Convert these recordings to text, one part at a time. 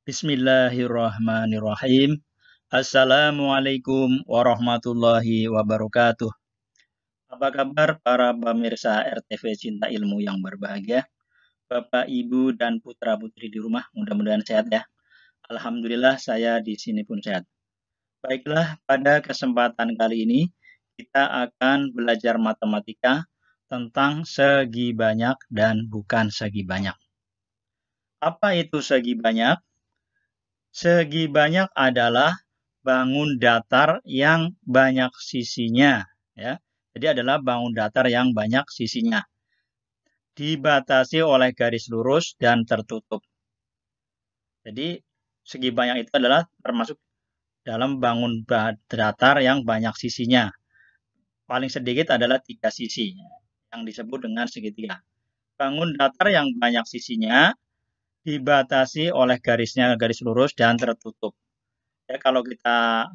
Bismillahirrahmanirrahim. Assalamualaikum warahmatullahi wabarakatuh. Apa kabar para pemirsa RTV Cinta Ilmu yang berbahagia? Bapak, Ibu, dan putra-putri di rumah, mudah-mudahan sehat ya. Alhamdulillah saya di sini pun sehat. Baiklah, pada kesempatan kali ini kita akan belajar matematika tentang segi banyak dan bukan segi banyak. Apa itu segi banyak? Segi banyak adalah bangun datar yang banyak sisinya, ya. Jadi adalah bangun datar yang banyak sisinya, dibatasi oleh garis lurus dan tertutup. Jadi segi banyak itu adalah termasuk dalam bangun datar yang banyak sisinya. Paling sedikit adalah 3 sisi yang disebut dengan segitiga. Bangun datar yang banyak sisinya dibatasi oleh garis lurus dan tertutup. Ya, kalau kita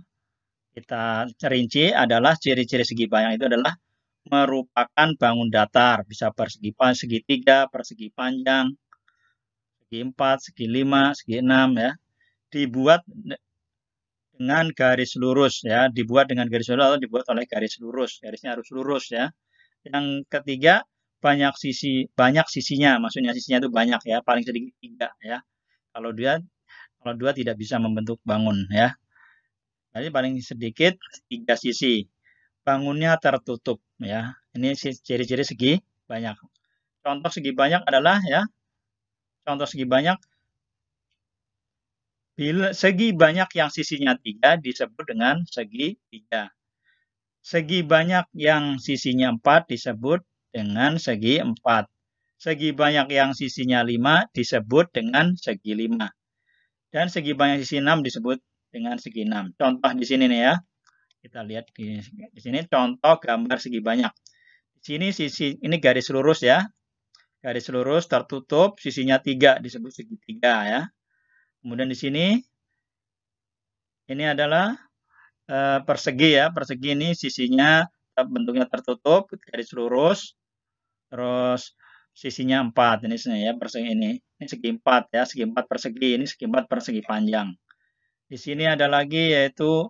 rinci adalah ciri-ciri segi banyak itu adalah merupakan bangun datar, bisa persegi segitiga, persegi panjang, segi 4, segi 5, segi 6 ya. Dibuat dengan garis lurus ya, dibuat dengan garis lurus atau dibuat oleh garis lurus. Garisnya harus lurus ya. Yang ketiga, banyak sisinya, maksudnya sisinya itu banyak ya, paling sedikit 3 ya. Kalau dua tidak bisa membentuk bangun ya. Jadi paling sedikit 3 sisi. Bangunnya tertutup ya. Ini ciri-ciri segi banyak. Contoh segi banyak adalah ya. Contoh segi banyak, bila segi banyak yang sisinya 3 disebut dengan segi 3. Segi banyak yang sisinya 4 disebut dengan segi 4. Segi banyak yang sisinya 5 disebut dengan segi 5. Dan segi banyak sisi 6 disebut dengan segi 6. Contoh di sini nih ya. Kita lihat di sini contoh gambar segi banyak. Di sini ini garis lurus ya. Garis lurus tertutup, sisinya 3 disebut segitiga ya. Kemudian di sini ini adalah persegi ya. Persegi ini sisinya bentuknya tertutup, garis lurus. Terus sisinya 4 ini ya, persegi ini. Ini segi 4 ya, segi 4 persegi, ini segi 4 persegi panjang. Di sini ada lagi yaitu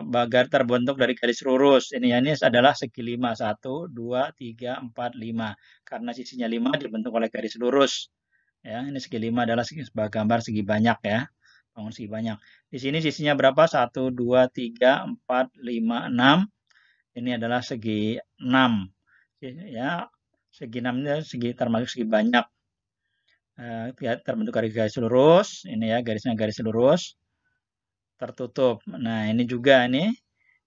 bagar terbentuk dari garis lurus. Ini adalah segi 5. 1, 2, 3, 4, 5. Karena sisinya 5 dibentuk oleh garis lurus. Ya, ini segi 5 adalah sebagai gambar segi banyak ya. Bangun segi banyak. Di sini sisinya berapa? 1, 2, 3, 4, 5, 6. Ini adalah segi 6. Ya, segi 6 ini termasuk segi banyak. Terbentuk dari garis lurus. Ini ya, garisnya garis lurus. Tertutup. Nah, ini juga ini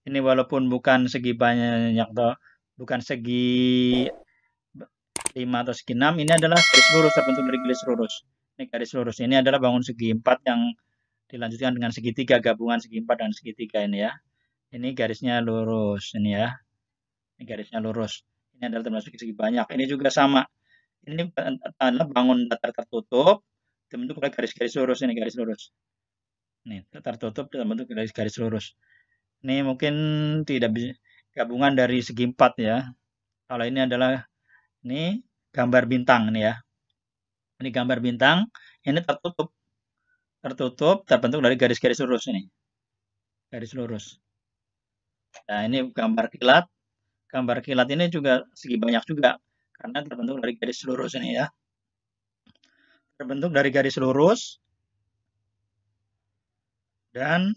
walaupun bukan segi banyak atau bukan segi 5 atau segi 6, ini adalah garis lurus, terbentuk dari garis lurus. Ini garis lurus. Ini adalah bangun segi 4 yang dilanjutkan dengan segitiga, gabungan segi 4 dan segitiga ini ya. Ini garisnya lurus, ini ya. Ini garisnya lurus. Ini adalah termasuk segi banyak. Ini juga sama. Ini adalah bangun datar tertutup, terbentuk oleh garis-garis lurus, ini garis lurus. Nih, tertutup terbentuk garis lurus. Ini mungkin tidak bisa gabungan dari segi 4 ya. Kalau ini adalah ini gambar bintang ini ya. Ini gambar bintang, ini tertutup. Tertutup terbentuk dari garis-garis lurus ini. Garis lurus. Nah, ini gambar kilat. Gambar kilat ini juga segi banyak juga karena terbentuk dari garis lurus ini ya. Terbentuk dari garis lurus dan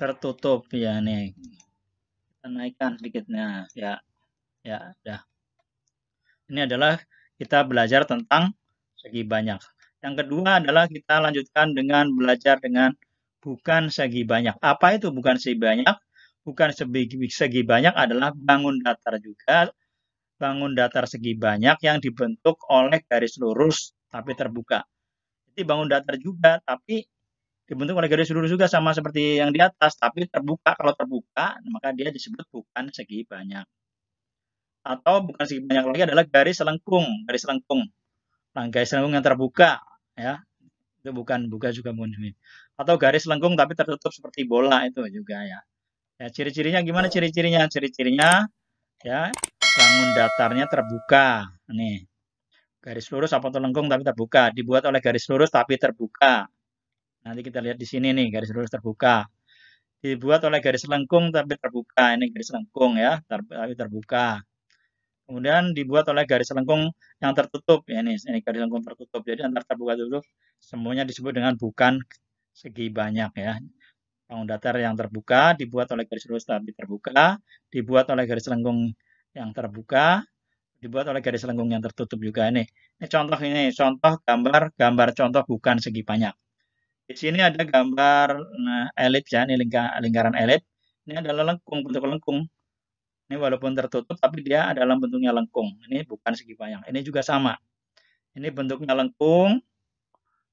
tertutup ya nih. Kita naikkan sedikitnya ya. Ya, dah. Ini adalah kita belajar tentang segi banyak. Yang kedua adalah kita lanjutkan dengan belajar dengan bukan segi banyak. Apa itu bukan segi banyak? Bukan segi banyak adalah bangun datar juga. Bangun datar segi banyak yang dibentuk oleh garis lurus tapi terbuka. Jadi bangun datar juga tapi dibentuk oleh garis lurus juga sama seperti yang di atas tapi terbuka. Kalau terbuka maka dia disebut bukan segi banyak. Atau bukan segi banyak lagi adalah garis lengkung. Nah, garis lengkung yang terbuka ya. Itu bukan juga bukan. Atau garis lengkung tapi tertutup seperti bola itu juga ya. Ya, ciri-cirinya gimana ciri-cirinya? Ciri-cirinya ya bangun datarnya terbuka. Nih. Garis lurus apa lengkung tapi terbuka. Dibuat oleh garis lurus tapi terbuka. Nanti kita lihat di sini nih, garis lurus terbuka. Dibuat oleh garis lengkung tapi terbuka. Ini garis lengkung ya, tapi terbuka. Kemudian dibuat oleh garis lengkung yang tertutup. Ya, ini garis lengkung tertutup. Jadi antara terbuka tertutup semuanya disebut dengan bukan segi banyak ya. Bangun datar yang terbuka dibuat oleh garis lurus tapi terbuka, dibuat oleh garis lengkung yang terbuka, dibuat oleh garis lengkung yang tertutup juga ini. Ini contoh gambar contoh bukan segi banyak. Di sini ada gambar elips ya, ini lingkaran elips. Ini adalah lengkung, bentuk lengkung. Ini walaupun tertutup tapi dia adalah bentuknya lengkung. Ini bukan segi banyak. Ini juga sama. Ini bentuknya lengkung.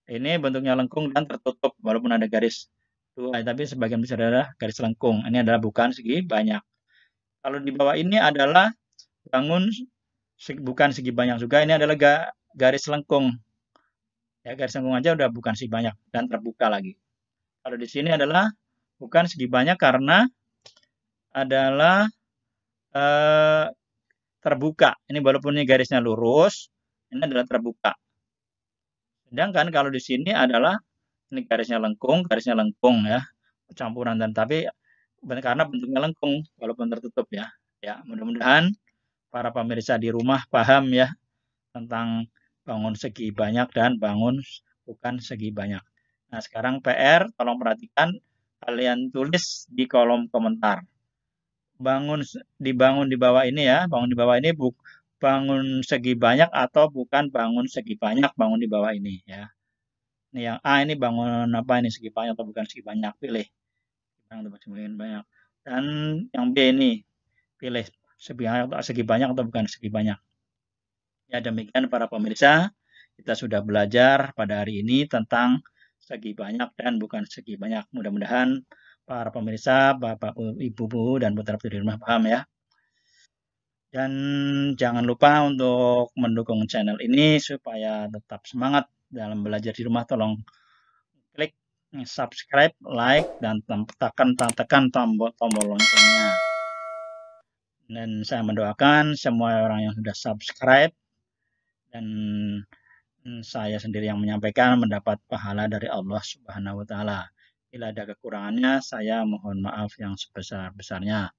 Ini bentuknya lengkung dan tertutup walaupun ada garis dua, tapi sebagian besar adalah garis lengkung. Ini adalah bukan segi banyak. Kalau di bawah ini adalah bukan segi banyak juga. Ini adalah garis lengkung. Ya, garis lengkung aja udah bukan segi banyak dan terbuka lagi. Kalau di sini adalah bukan segi banyak karena adalah terbuka. Ini walaupun ini garisnya lurus, ini adalah terbuka. Sedangkan kalau di sini adalah ini garisnya lengkung ya, campuran dan tapi karena bentuknya lengkung walaupun tertutup ya. Ya, mudah-mudahan para pemirsa di rumah paham ya tentang bangun segi banyak dan bangun bukan segi banyak. Nah, sekarang PR tolong perhatikan, kalian tulis di kolom komentar. Dibangun di bawah ini ya, bangun di bawah ini bangun segi banyak atau bukan bangun segi banyak, bangun di bawah ini ya. Ini yang A ini bangun apa ini, segi banyak atau bukan segi banyak, pilih. Banyak. Dan yang B ini pilih segi banyak atau bukan segi banyak. Ya, demikian para pemirsa, kita sudah belajar pada hari ini tentang segi banyak dan bukan segi banyak. Mudah-mudahan para pemirsa, Bapak, Ibu, dan putra-putri di rumah paham ya. Dan jangan lupa untuk mendukung channel ini supaya tetap semangat dalam belajar di rumah. Tolong klik subscribe, like, dan tekan tombol loncengnya. Dan saya mendoakan semua orang yang sudah subscribe dan saya sendiri yang menyampaikan mendapat pahala dari Allah Subhanahu wa taala. Bila ada kekurangannya, saya mohon maaf yang sebesar-besarnya.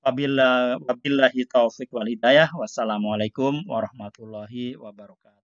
Wabillahi taufik wal hidayah. Wassalamualaikum warahmatullahi wabarakatuh.